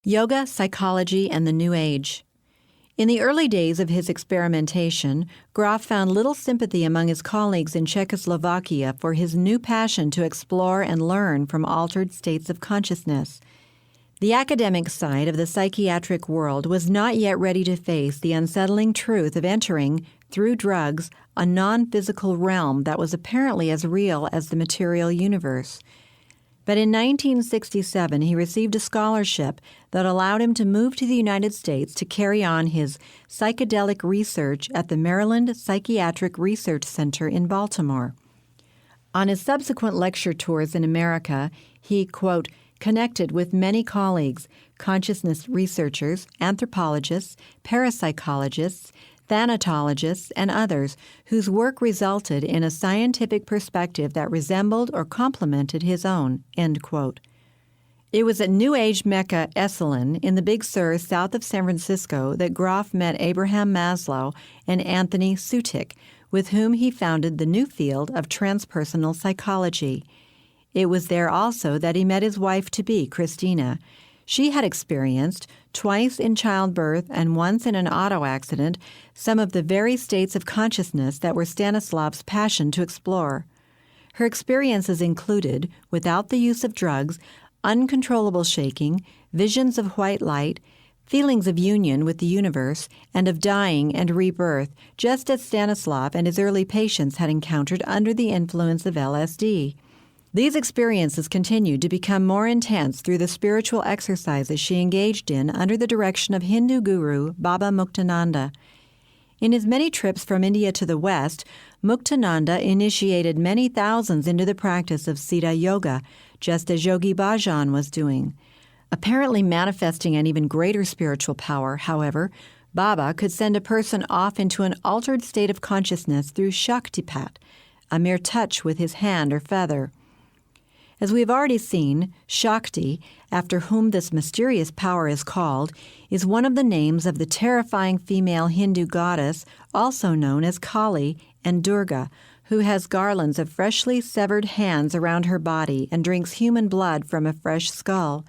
Yoga, Psychology, and the New Age. In the early days of his experimentation, Grof found little sympathy among his colleagues in Czechoslovakia for his new passion to explore and learn from altered states of consciousness. The academic side of the psychiatric world was not yet ready to face the unsettling truth of entering, through drugs, a non-physical realm that was apparently as real as the material universe. But in 1967, he received a scholarship that allowed him to move to the United States to carry on his psychedelic research at the Maryland Psychiatric Research Center in Baltimore. On his subsequent lecture tours in America, he, quote, connected with many colleagues, consciousness researchers, anthropologists, parapsychologists, thanatologists, and others whose work resulted in a scientific perspective that resembled or complemented his own, end quote. It was at New Age Mecca Esalen in the Big Sur south of San Francisco that Grof met Abraham Maslow and Anthony Sutik, with whom he founded the new field of transpersonal psychology. It was there also that he met his wife-to-be, Christina. She had experienced, twice in childbirth and once in an auto accident, some of the very states of consciousness that were Stanislav's passion to explore. Her experiences included, without the use of drugs, uncontrollable shaking, visions of white light, feelings of union with the universe, and of dying and rebirth, just as Stanislav and his early patients had encountered under the influence of LSD. These experiences continued to become more intense through the spiritual exercises she engaged in under the direction of Hindu guru Baba Muktananda. In his many trips from India to the West, Muktananda initiated many thousands into the practice of Siddha Yoga, just as Yogi Bhajan was doing. Apparently manifesting an even greater spiritual power, however, Baba could send a person off into an altered state of consciousness through Shaktipat, a mere touch with his hand or feather. As we have already seen, Shakti, after whom this mysterious power is called, is one of the names of the terrifying female Hindu goddess, also known as Kali and Durga, who has garlands of freshly severed hands around her body and drinks human blood from a fresh skull.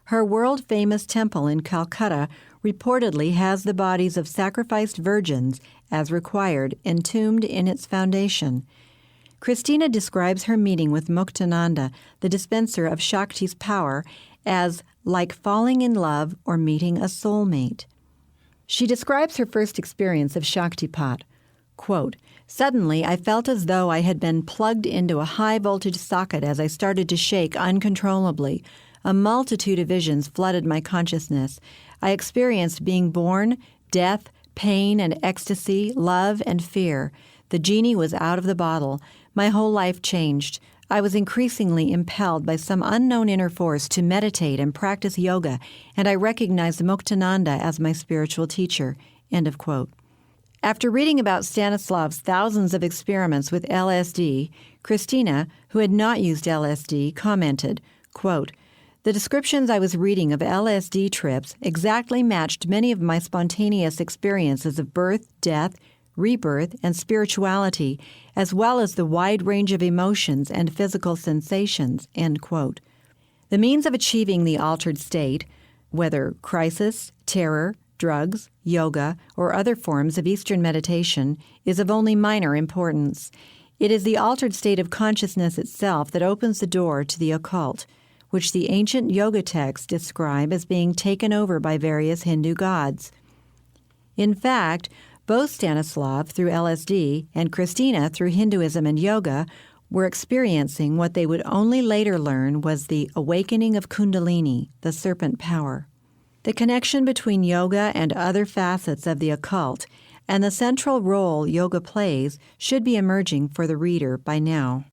Her world-famous temple in Calcutta reportedly has the bodies of sacrificed virgins, as required, entombed in its foundation. Christina describes her meeting with Muktananda, the dispenser of Shakti's power, as like falling in love or meeting a soulmate. She describes her first experience of Shaktipat. Quote, suddenly I felt as though I had been plugged into a high-voltage socket as I started to shake uncontrollably. A multitude of visions flooded my consciousness. I experienced being born, death, pain and ecstasy, love and fear. The genie was out of the bottle. My whole life changed. I was increasingly impelled by some unknown inner force to meditate and practice yoga, and I recognized Muktananda as my spiritual teacher. End of quote. After reading about Stanislav's thousands of experiments with LSD, Christina, who had not used LSD, commented, quote, the descriptions I was reading of LSD trips exactly matched many of my spontaneous experiences of birth, death, rebirth, and spirituality, as well as the wide range of emotions and physical sensations, end quote. The means of achieving the altered state, whether crisis, terror, drugs, yoga, or other forms of Eastern meditation, is of only minor importance. It is the altered state of consciousness itself that opens the door to the occult, which the ancient yoga texts describe as being taken over by various Hindu gods. In fact, both Stanislav through LSD and Christina through Hinduism and yoga were experiencing what they would only later learn was the awakening of Kundalini, the serpent power. The connection between yoga and other facets of the occult and the central role yoga plays should be emerging for the reader by now.